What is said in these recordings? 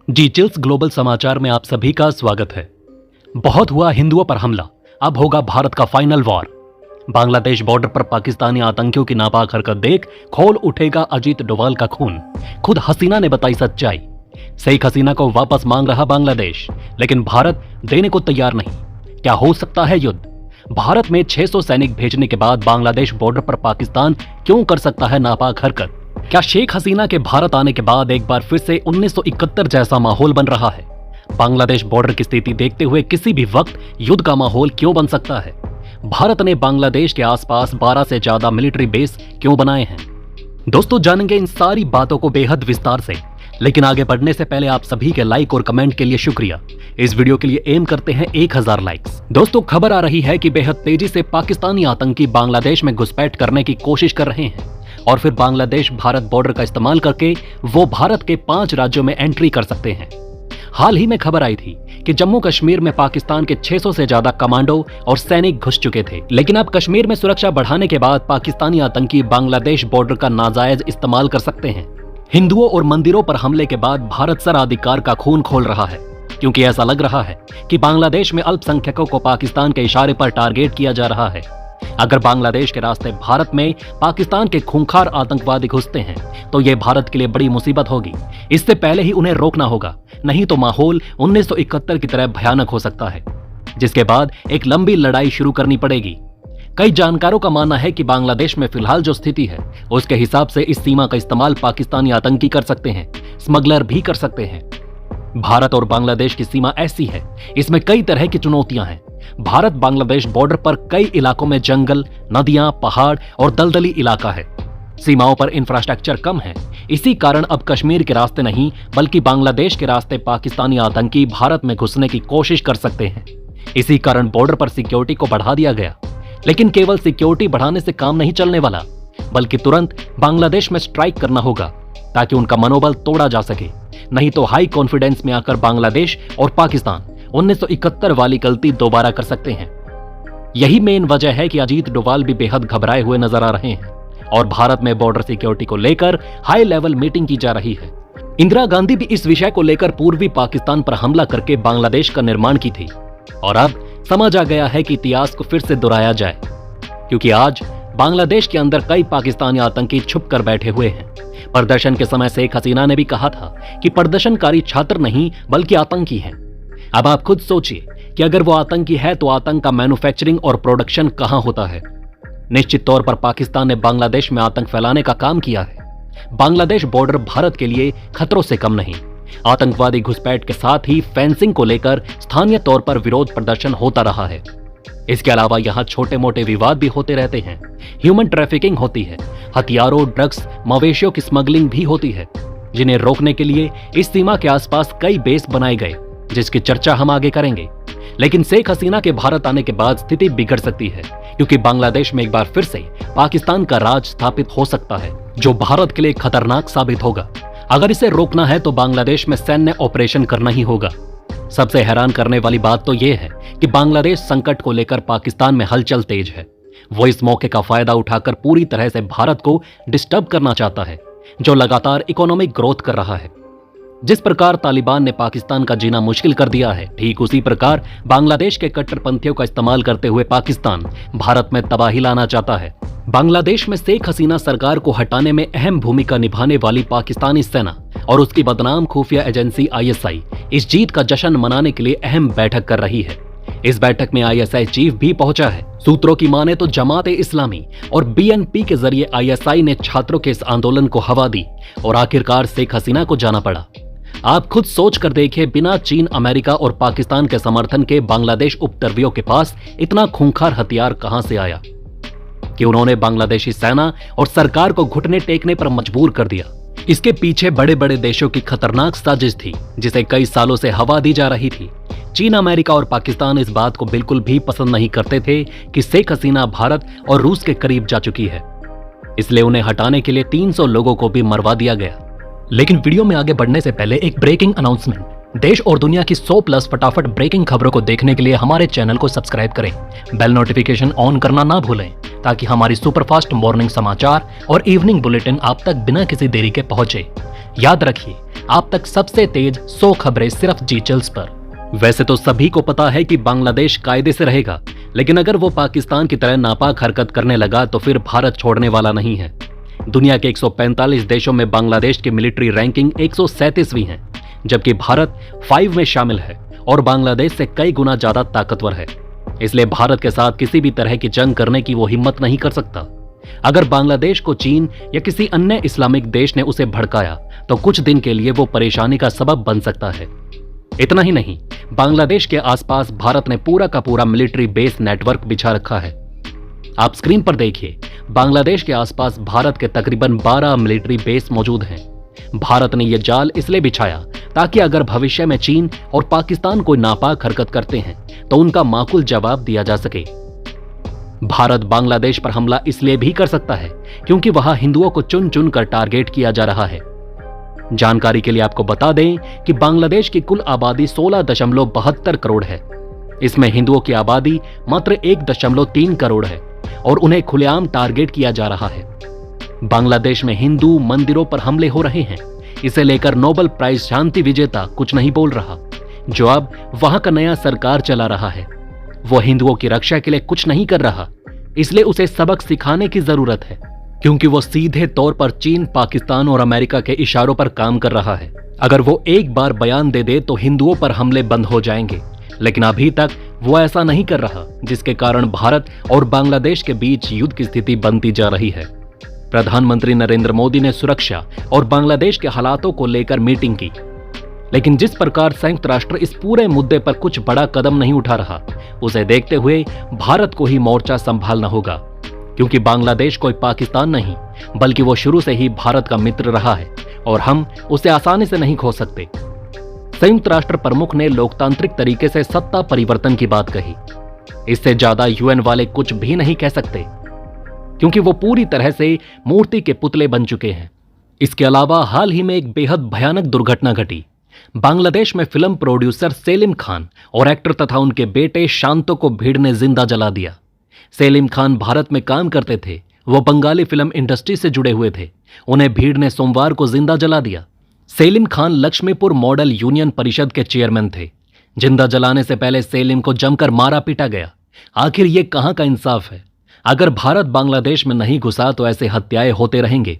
जी chills global समाचार में आप सभी का स्वागत है। बहुत हुआ हिंदुओं पर हमला, अब होगा भारत का फाइनल वॉर। बांग्लादेश बॉर्डर पर पाकिस्तानी आतंकियों की नापाक हरकत देख खोल उठेगा अजीत डोभाल का खून। खुद हसीना ने बताई सच्चाई। शेख हसीना को वापस मांग रहा बांग्लादेश, लेकिन भारत देने को तैयार नहीं। क्या हो सकता है युद्ध? भारत में 600 सैनिक भेजने के बाद बांग्लादेश बॉर्डर पर पाकिस्तान क्यों कर सकता है नापाक हरकत? क्या शेख हसीना के भारत आने के बाद एक बार फिर से 1971 जैसा माहौल बन रहा है? बांग्लादेश बॉर्डर की स्थिति देखते हुए किसी भी वक्त युद्ध का माहौल क्यों बन सकता है? भारत ने बांग्लादेश के आसपास 12 से ज्यादा मिलिट्री बेस क्यों बनाए हैं? दोस्तों, जानेंगे इन सारी बातों को बेहद विस्तार से, लेकिन आगे बढ़ने से पहले आप सभी के लाइक और कमेंट के लिए शुक्रिया। इस वीडियो के लिए एम करते हैं 1000 लाइक्स। दोस्तों, खबर आ रही है कि बेहद तेजी से पाकिस्तानी आतंकी बांग्लादेश में घुसपैठ करने की कोशिश कर रहे हैं और फिर बांग्लादेश भारत बॉर्डर का इस्तेमाल करके वो भारत के 5 राज्यों में एंट्री कर सकते हैं। हाल ही में खबर आई थी कि जम्मू कश्मीर में पाकिस्तान के 600 से ज्यादा कमांडो और सैनिक घुस चुके थे, लेकिन अब कश्मीर में सुरक्षा बढ़ाने के बाद पाकिस्तानी आतंकी बांग्लादेश बॉर्डर का नाजायज इस्तेमाल कर सकते हैं। हिंदुओं और मंदिरों पर हमले के बाद भारत सर्वाधिकार का खून खोल रहा है, क्योंकि ऐसा लग रहा है कि बांग्लादेश में अल्पसंख्यकों को पाकिस्तान के इशारे पर टारगेट किया जा रहा है। अगर बांग्लादेश के रास्ते भारत में पाकिस्तान के खूंखार आतंकवादी घुसते हैं तो यह भारत के लिए बड़ी मुसीबत होगी। इससे पहले ही उन्हें रोकना होगा, नहीं तो माहौल 1971 की तरह भयानक हो सकता है, जिसके बाद एक लंबी लड़ाई शुरू करनी पड़ेगी। कई जानकारों का मानना है कि बांग्लादेश में फिलहाल जो स्थिति है उसके हिसाब से इस सीमा का इस्तेमाल पाकिस्तानी आतंकी कर सकते हैं, स्मगलर भी कर सकते हैं। भारत और बांग्लादेश की सीमा ऐसी है, इसमें कई तरह की चुनौतियां हैं। भारत बांग्लादेश बॉर्डर पर कई इलाकों में जंगल, नदियां, पहाड़ और दलदली इलाका है। सीमाओं पर इंफ्रास्ट्रक्चर कम है। इसी कारण अब कश्मीर के रास्ते नहीं बल्कि बांग्लादेश के रास्ते पाकिस्तानी आतंकी भारत में घुसने की कोशिश कर सकते हैं। इसी कारण बॉर्डर पर सिक्योरिटी को बढ़ा दिया गया। लेकिन केवल सिक्योरिटी बढ़ाने से काम नहीं चलने वाला, बल्कि तुरंत बांग्लादेश में स्ट्राइक करना होगा ताकि उनका मनोबल तोड़ा जा सके। नहीं तो हाई कॉन्फिडेंस में आकर बांग्लादेश और पाकिस्तान 1971 वाली गलती दोबारा कर सकते हैं। यही मेन वजह है कि अजीत डोभाल भी बेहद घबराए हुए नजर आ रहे हैं और भारत में बॉर्डर सिक्योरिटी को लेकर हाई लेवल मीटिंग की जा रही है। इंदिरा गांधी भी इस विषय को लेकर पूर्वी पाकिस्तान पर हमला करके बांग्लादेश का निर्माण की थी और अब समझ आ गया है कि इतिहास को फिर से दोहराया जाए, क्योंकि आज बांग्लादेश के अंदर कई पाकिस्तानी आतंकी छुप कर बैठे हुए हैं। प्रदर्शन के समय शेख हसीना ने भी कहा था कि प्रदर्शनकारी छात्र नहीं बल्कि आतंकी हैं। अब आप खुद सोचिए कि अगर वो आतंकी है तो आतंक का मैन्युफैक्चरिंग और प्रोडक्शन कहां होता है? निश्चित तौर पर पाकिस्तान ने बांग्लादेश में आतंक फैलाने का काम किया है। बांग्लादेश बॉर्डर भारत के लिए खतरों से कम नहीं। आतंकवादी घुसपैठ के साथ ही फेंसिंग को लेकर स्थानीय तौर पर विरोध प्रदर्शन होता रहा है। इसके अलावा यहाँ छोटे मोटे विवाद भी होते रहते हैं। ह्यूमन ट्रैफिकिंग होती है, हथियारों, ड्रग्स, मवेशियों की स्मगलिंग भी होती है, जिन्हें रोकने के लिए इस सीमा के आसपास कई बेस बनाए गए, जिसकी चर्चा हम आगे करेंगे। लेकिन शेख हसीना के भारत आने के बाद स्थिति बिगड़ सकती है, क्योंकि बांग्लादेश में एक बार फिर से पाकिस्तान का राज स्थापित हो सकता है, जो भारत के लिए खतरनाक साबित होगा। अगर इसे रोकना है तो बांग्लादेश में सैन्य ऑपरेशन करना ही होगा। सबसे हैरान करने वाली बात तो यह है कि बांग्लादेश संकट को लेकर पाकिस्तान में हलचल तेज है। वो इस मौके का फायदा उठाकर पूरी तरह से भारत को डिस्टर्ब करना चाहता है, जो लगातार इकोनॉमिक ग्रोथ कर रहा है। जिस प्रकार तालिबान ने पाकिस्तान का जीना मुश्किल कर दिया है, ठीक उसी प्रकार बांग्लादेश के कट्टरपंथियों का इस्तेमाल करते हुए पाकिस्तान भारत में तबाही लाना चाहता है। बांग्लादेश में शेख हसीना सरकार को हटाने में अहम भूमिका निभाने वाली पाकिस्तानी सेना और उसकी बदनाम खुफिया एजेंसी ISI इस जीत का जश्न मनाने के लिए अहम बैठक कर रही है। इस बैठक में ISI चीफ भी पहुंचा है। सूत्रों की माने तो जमात इस्लामी और BNP के जरिए ISI ने छात्रों के इस आंदोलन को हवा दी और आखिरकार शेख हसीना को जाना पड़ा। आप खुद सोच कर देखिए, बिना चीन, अमेरिका और पाकिस्तान के समर्थन के बांग्लादेश उपद्रवियों के पास इतना खूंखार हथियार कहां से आया कि उन्होंने बांग्लादेशी सेना और सरकार को घुटने टेकने पर मजबूर कर दिया। इसके पीछे बड़े बड़े देशों की खतरनाक साजिश थी, जिसे कई सालों से हवा दी जा रही थी। चीन, अमेरिका और पाकिस्तान इस बात को बिल्कुल भी पसंद नहीं करते थे कि शेख हसीना भारत और रूस के करीब जा चुकी है, इसलिए उन्हें हटाने के लिए 300 लोगों को भी मरवा दिया गया। लेकिन वीडियो में आगे बढ़ने से पहले एक ब्रेकिंग अनाउंसमेंट। देश और दुनिया की 100+ फटाफट ब्रेकिंग खबरों को देखने के लिए हमारे चैनल को सब्सक्राइब करें, बेल नोटिफिकेशन ऑन करना ना भूलें, ताकि हमारी सुपरफास्ट मॉर्निंग समाचार और इवनिंग बुलेटिन आप तक बिना किसी देरी के पहुंचे। याद रखिए, आप तक सबसे तेज 100 खबरें सिर्फ जी चिल्स पर। वैसे तो सभी को पता है कि बांग्लादेश कायदे से रहेगा, लेकिन अगर वो पाकिस्तान की तरह नापाक हरकत करने लगा तो फिर भारत छोड़ने वाला नहीं है। दुनिया के 145 देशों में बांग्लादेश की मिलिट्री रैंकिंग 137वीं है, जबकि भारत 5 में शामिल है और बांग्लादेश से कई गुना ज्यादा ताकतवर है। इसलिए भारत के साथ किसी भी तरह की जंग करने की वो हिम्मत नहीं कर सकता। अगर बांग्लादेश को चीन या किसी अन्य इस्लामिक देश ने उसे भड़काया तो कुछ दिन के लिए वो परेशानी का सबब बन सकता है। इतना ही नहीं, बांग्लादेश के आसपास भारत ने पूरा का पूरा मिलिट्री बेस नेटवर्क बिछा रखा है। आप स्क्रीन पर देखिए, बांग्लादेश के आसपास भारत के तकरीबन 12 मिलिट्री बेस मौजूद हैं। भारत ने यह जाल इसलिए बिछाया ताकि अगर भविष्य में चीन और पाकिस्तान कोई नापाक हरकत करते हैं तो उनका माकूल जवाब दिया जा सके। भारत बांग्लादेश पर हमला इसलिए भी कर सकता है क्योंकि वहां हिंदुओं को चुन चुन कर टारगेट किया जा रहा है। जानकारी के लिए आपको बता दें कि बांग्लादेश की कुल आबादी 16.72 करोड़ है। इसमें हिंदुओं की आबादी मात्र 1.3 करोड़ है और उन्हें खुलेआम टारगेट किया जा रहा है। बांग्लादेश में हिंदू मंदिरों पर हमले हो रहे हैं। इसे लेकर नोबेल प्राइज शांति विजेता कुछ नहीं बोल रहा, जो अब वहां का नया सरकार चला रहा है। वो हिंदुओं की रक्षा के लिए कुछ नहीं कर रहा, इसलिए उसे सबक सिखाने की जरूरत है, क्योंकि वो सीधे तौर पर चीन, पाकिस्तान और अमेरिका के इशारों पर काम कर रहा है। अगर वो एक बार बयान दे दे तो हिंदुओं पर हमले बंद हो जाएंगे, लेकिन अभी तक वो ऐसा नहीं कर रहा, जिसके कारण भारत और बांग्लादेश के बीच युद्ध की स्थिति बनती जा रही है। प्रधानमंत्री नरेंद्र मोदी ने सुरक्षा और बांग्लादेश के हालातों को लेकर मीटिंग की, लेकिन जिस प्रकार संयुक्त राष्ट्र इस पूरे मुद्दे पर कुछ बड़ा कदम नहीं उठा रहा, उसे देखते हुए भारत को ही मोर्चा संभालना होगा, क्योंकि बांग्लादेश कोई पाकिस्तान नहीं, बल्कि वो शुरू से ही भारत का मित्र रहा है और हम उसे आसानी से नहीं खो सकते। संयुक्त राष्ट्र प्रमुख ने लोकतांत्रिक तरीके से सत्ता परिवर्तन की बात कही। इससे ज्यादा यूएन वाले कुछ भी नहीं कह सकते, क्योंकि वो पूरी तरह से मूर्ति के पुतले बन चुके हैं। इसके अलावा हाल ही में एक बेहद भयानक दुर्घटना घटी। बांग्लादेश में फिल्म प्रोड्यूसर सेलिम खान और एक्टर तथा उनके बेटे शांतो को भीड़ ने जिंदा जला दिया। सेलिम खान भारत में काम करते थे, वो बंगाली फिल्म इंडस्ट्री से जुड़े हुए थे। उन्हें भीड़ ने सोमवार को जिंदा जला दिया। सेलिम खान लक्ष्मीपुर मॉडल यूनियन परिषद के चेयरमैन थे। जिंदा जलाने से पहले सेलिम को जमकर मारा पीटा गया। आखिर ये कहां का इंसाफ है? अगर भारत बांग्लादेश में नहीं घुसा तो ऐसे हत्याएं होते रहेंगे।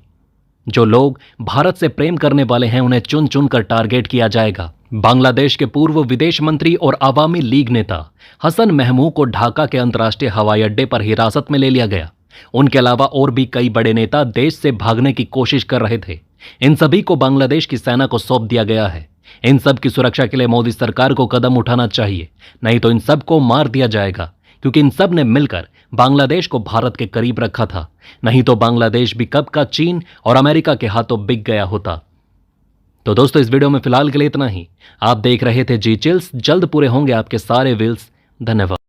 जो लोग भारत से प्रेम करने वाले हैं उन्हें चुन चुन कर टारगेट किया जाएगा। बांग्लादेश के पूर्व विदेश मंत्री और आवामी लीग नेता हसन महमूद को ढाका के अंतर्राष्ट्रीय हवाई अड्डे पर हिरासत में ले लिया गया। उनके अलावा और भी कई बड़े नेता देश से भागने की कोशिश कर रहे थे। इन सभी को बांग्लादेश की सेना को सौंप दिया गया है। इन सब की सुरक्षा के लिए मोदी सरकार को कदम उठाना चाहिए, नहीं तो इन सब को मार दिया जाएगा, क्योंकि इन सब ने मिलकर बांग्लादेश को भारत के करीब रखा था। नहीं तो बांग्लादेश भी कब का चीन और अमेरिका के हाथों बिक गया होता। तो दोस्तों, इस वीडियो में फिलहाल के लिए इतना ही। आप देख रहे थे जी चिल्स। जल्द पूरे होंगे आपके सारे विल्स। धन्यवाद।